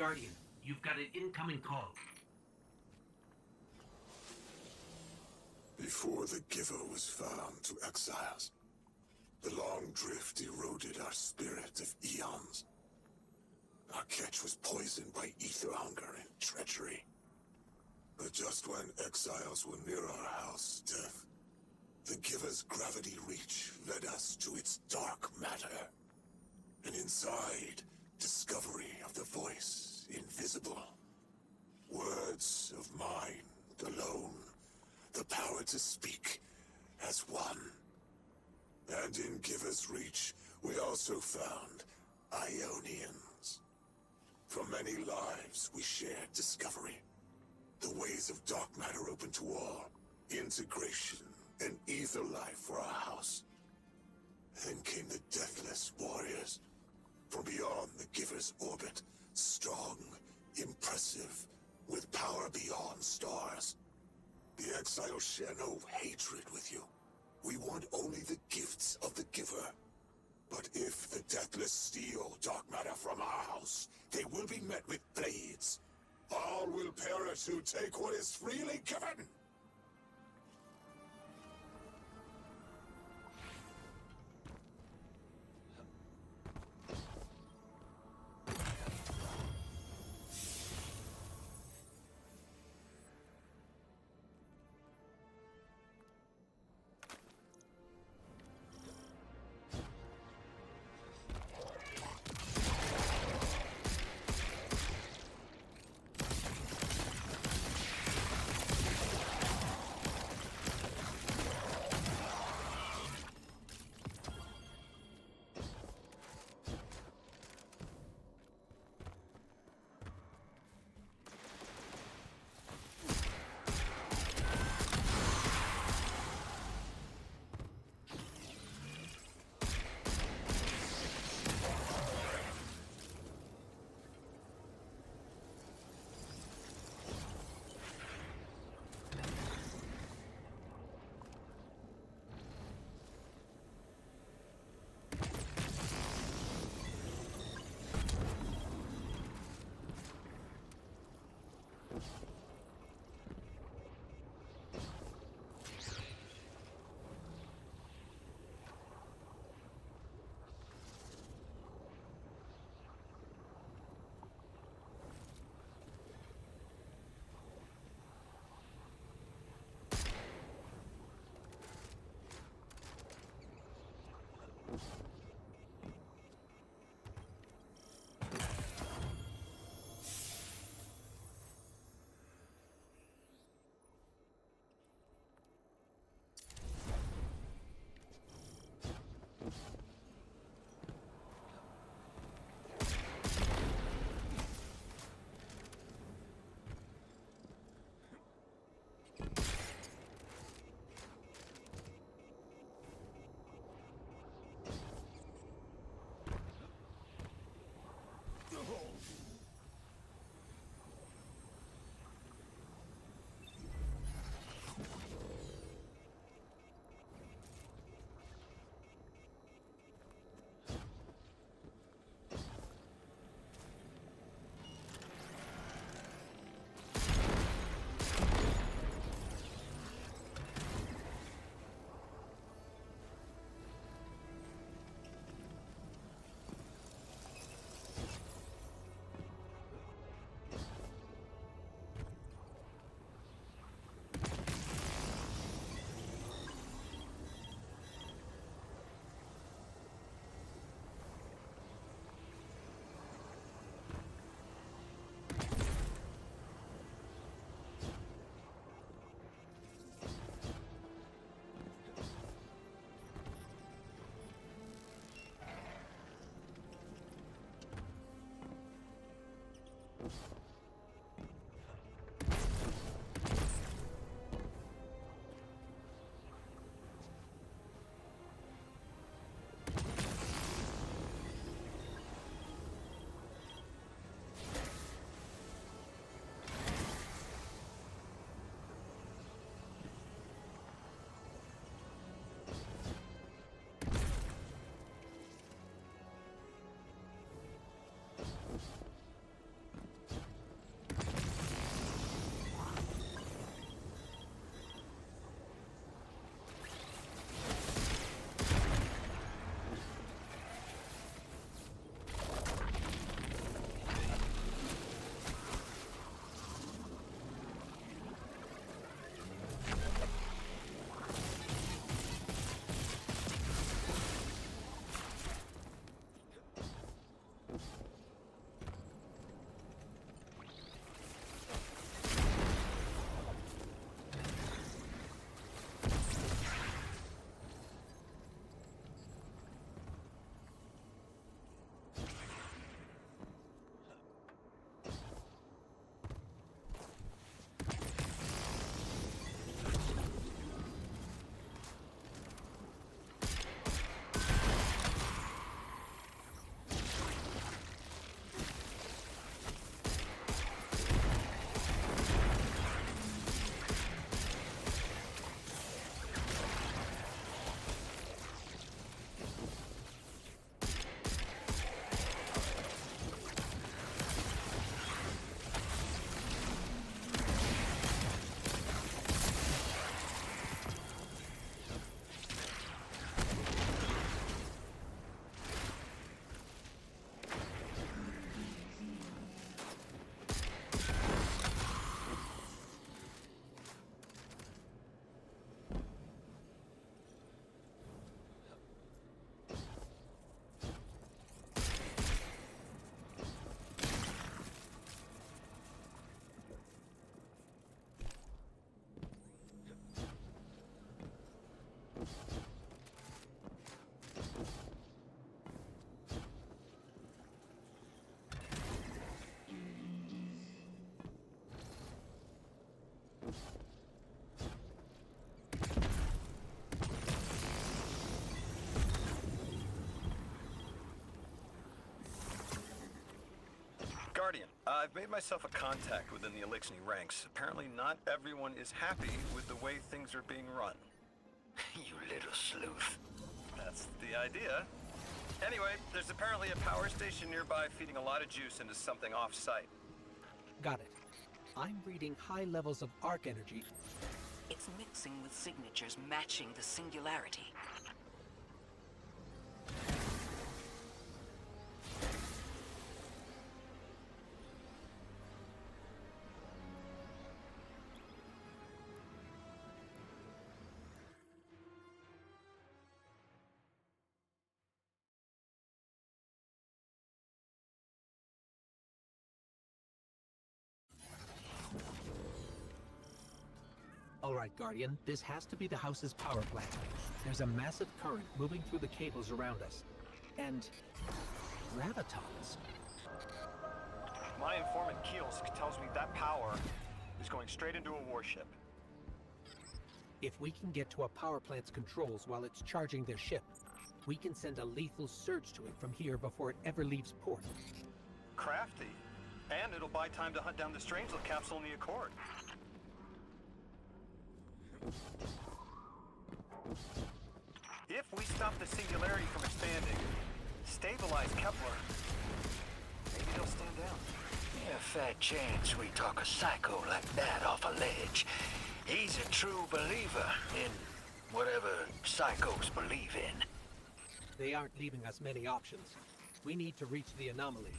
Guardian, you've got an incoming call. Before the Giver was found to exiles, the long drift eroded our spirit of eons. Our catch was poisoned by ether hunger and treachery. But just when exiles were near our house, death, the Giver's gravity reach led us to its dark matter. And inside, discovery of the voice invisible. Words of mind alone. The power to speak as one. And in Giver's reach, we also found Ionians. For many lives, we shared discovery. The ways of dark matter open to all. Integration and ether life for our house. Then came the Deathless Warriors. From beyond the Giver's orbit. Strong, impressive, with power beyond stars. The exiles share no hatred with you. We want only the gifts of the Giver. But if the Deathless steal dark matter from our house, they will be met with blades. All will perish who take what is freely given. I've made myself a contact within the Elixir ranks. Apparently not everyone is happy with the way things are being run. You little sleuth. That's the idea. Anyway, there's apparently a power station nearby feeding a lot of juice into something off-site. Got it. I'm reading high levels of arc energy. It's mixing with signatures matching the singularity. All right, Guardian, this has to be the house's power plant. There's a massive current moving through the cables around us. And gravitons. My informant Keels tells me that power is going straight into a warship. If we can get to a power plant's controls while it's charging their ship, we can send a lethal surge to it from here before it ever leaves port. Crafty. And it'll buy time to hunt down the Strangelet capsule in the Accord. If we stop the singularity from expanding, stabilize Kepler, maybe he'll stand down. Yeah, fat chance we talk a psycho like that off a ledge. He's a true believer in whatever psychos believe in. They aren't leaving us many options. We need to reach the anomaly.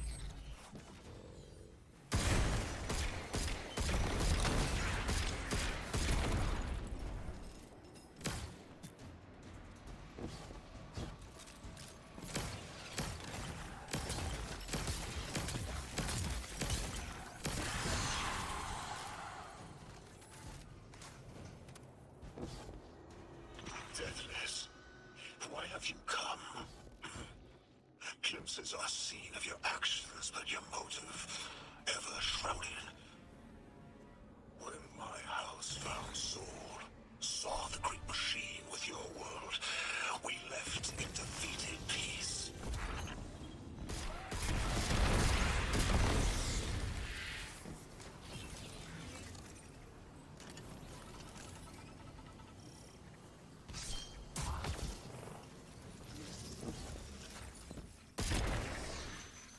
Deathless, why have you come? Glimpses are seen of your actions, but your motive ever shrouded. When my house found Soul, saw the great machine with your world, we left in defeated peace.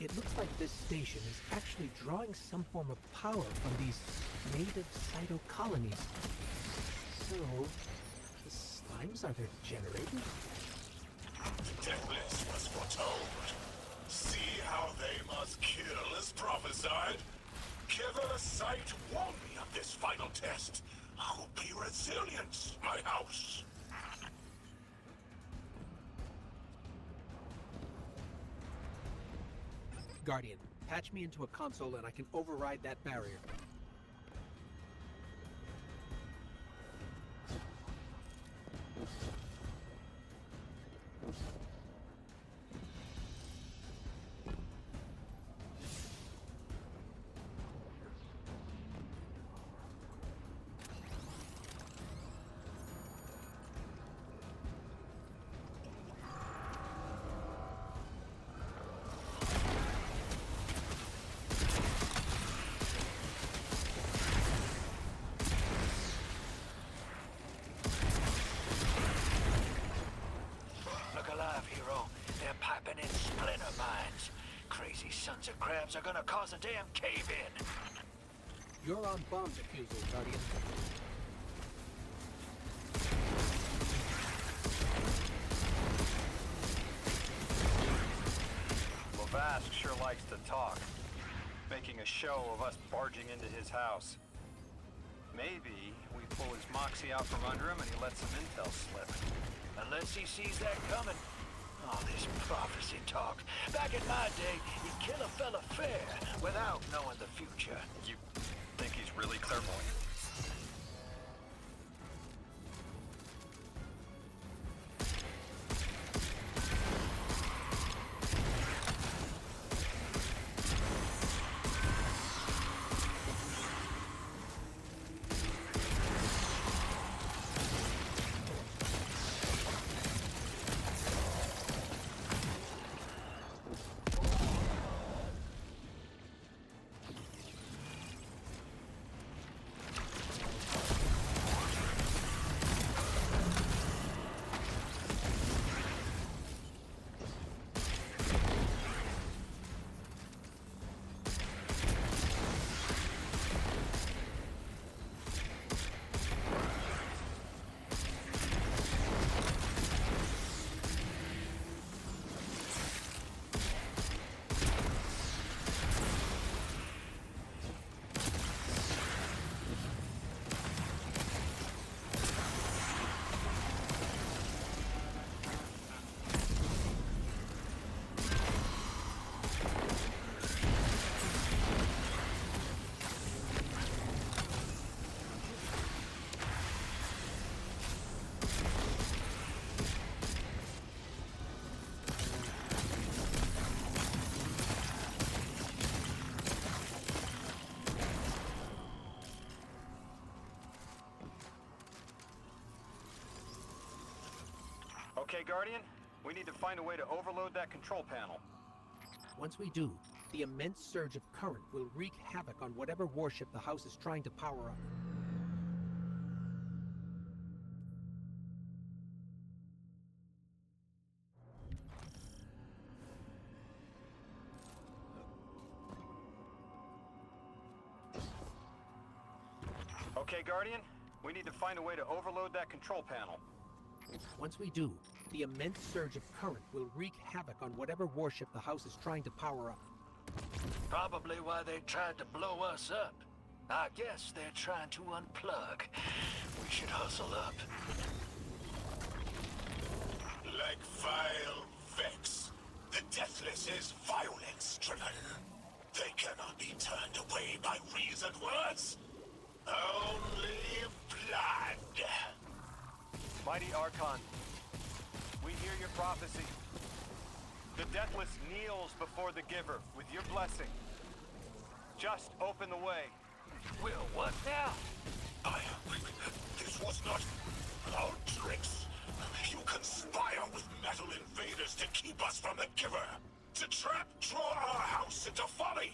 It looks like this station is actually drawing some form of power from these native cytocolonies. So, the slimes are their generators? Deathless was foretold. See how they must kill as prophesied. Kiver sight warned me of this final test. I'll be resilient, my house. Guardian, patch me into a console and I can override that barrier. Look alive, hero. They're piping in splinter mines. Crazy sons of crabs are gonna cause a damn cave-in. You're on bomb defusal, Guardian. Lavask sure likes to talk, making a show of us barging into his house. Maybe we pull his moxie out from under him and he lets some intel slip. Unless he sees that coming. All this prophecy talk. Back in my day, you'd kill a fella fair without knowing the future. You think he's really clairvoyant? Okay, Guardian. We need to find a way to overload that control panel. Once we do, the immense surge of current will wreak havoc on whatever warship the house is trying to power up. Okay, Guardian. We need to find a way to overload that control panel. Once we do, the immense surge of current will wreak havoc on whatever warship the house is trying to power up. Probably why they tried to blow us up. I guess they're trying to unplug. We should hustle up. Like vile Vex, the Deathless is violent stricken. They cannot be turned away by reasoned words. Only blood. Mighty Archon, we hear your prophecy. The Deathless kneels before the Giver with your blessing. Just open the way. Will, what now? This was not our tricks. You conspire with metal invaders to keep us from the Giver. To draw our house into folly.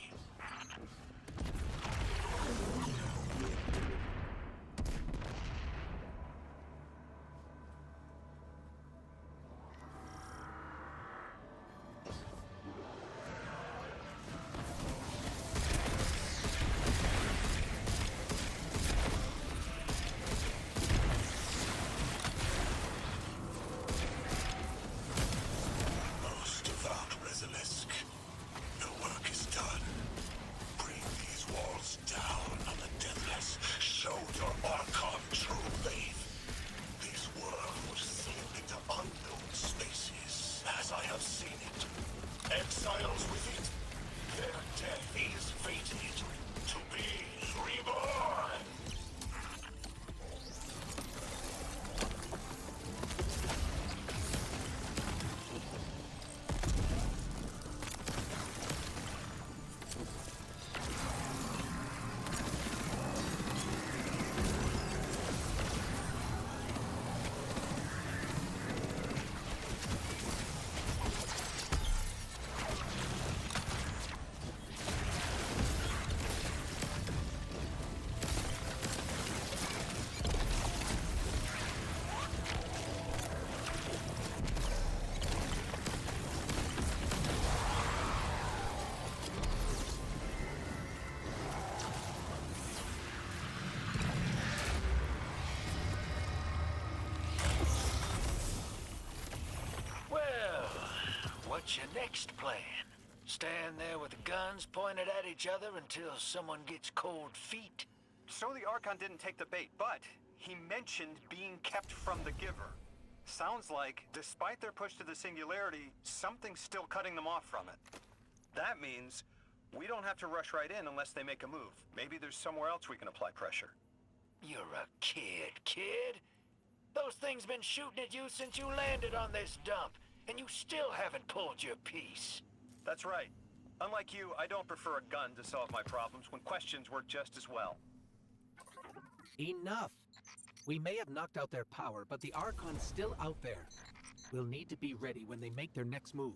Most devout Resilisk, the work is done. Bring these walls down on the Deathless. Show your Archon true faith. This world will slip into unknown spaces, as I have seen it. Exiles with it. Their death is fated to be reborn. Well, what's your next plan? Stand there with the guns pointed at each other until someone gets cold feet? So the Archon didn't take the bait, but he mentioned being kept from the Giver. Sounds like, despite their push to the Singularity, something's still cutting them off from it. That means we don't have to rush right in unless they make a move. Maybe there's somewhere else we can apply pressure. You're a kid. Those things been shooting at you since you landed on this dump, and you still haven't pulled your piece. That's right. Unlike you, I don't prefer a gun to solve my problems when questions work just as well. Enough! We may have knocked out their power, but the Archon's still out there. We'll need to be ready when they make their next move.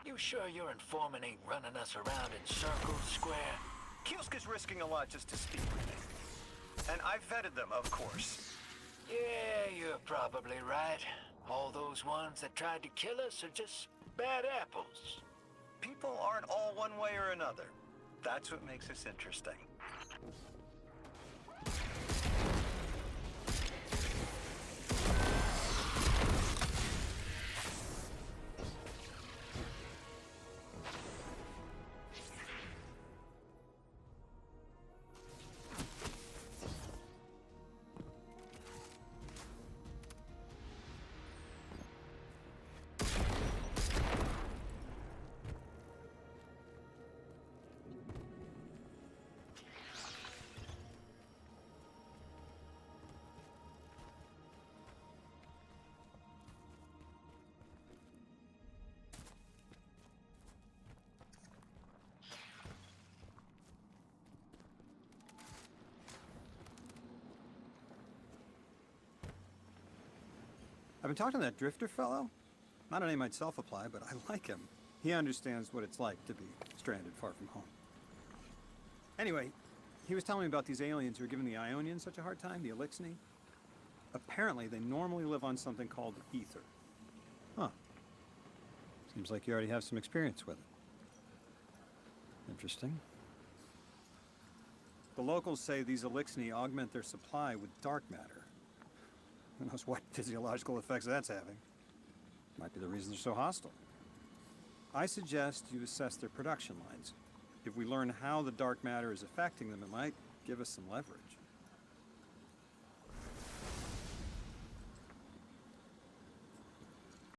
You sure your informant ain't running us around in circles, Square? Kielsk is risking a lot just to speak with me. And I vetted them, of course. Yeah, you're probably right. All those ones that tried to kill us are just bad apples. People are aren't all one way or another. That's what makes this interesting. I've been talking to that drifter fellow. Not a name I'd self-apply, but I like him. He understands what it's like to be stranded far from home. Anyway, he was telling me about these aliens who are giving the Ionians such a hard time, the Elixni. Apparently, they normally live on something called ether. Huh. Seems like you already have some experience with it. Interesting. The locals say these Elixni augment their supply with dark matter. Who knows what physiological effects that's having. Might be the reason they're so hostile. I suggest you assess their production lines. If we learn how the dark matter is affecting them, it might give us some leverage.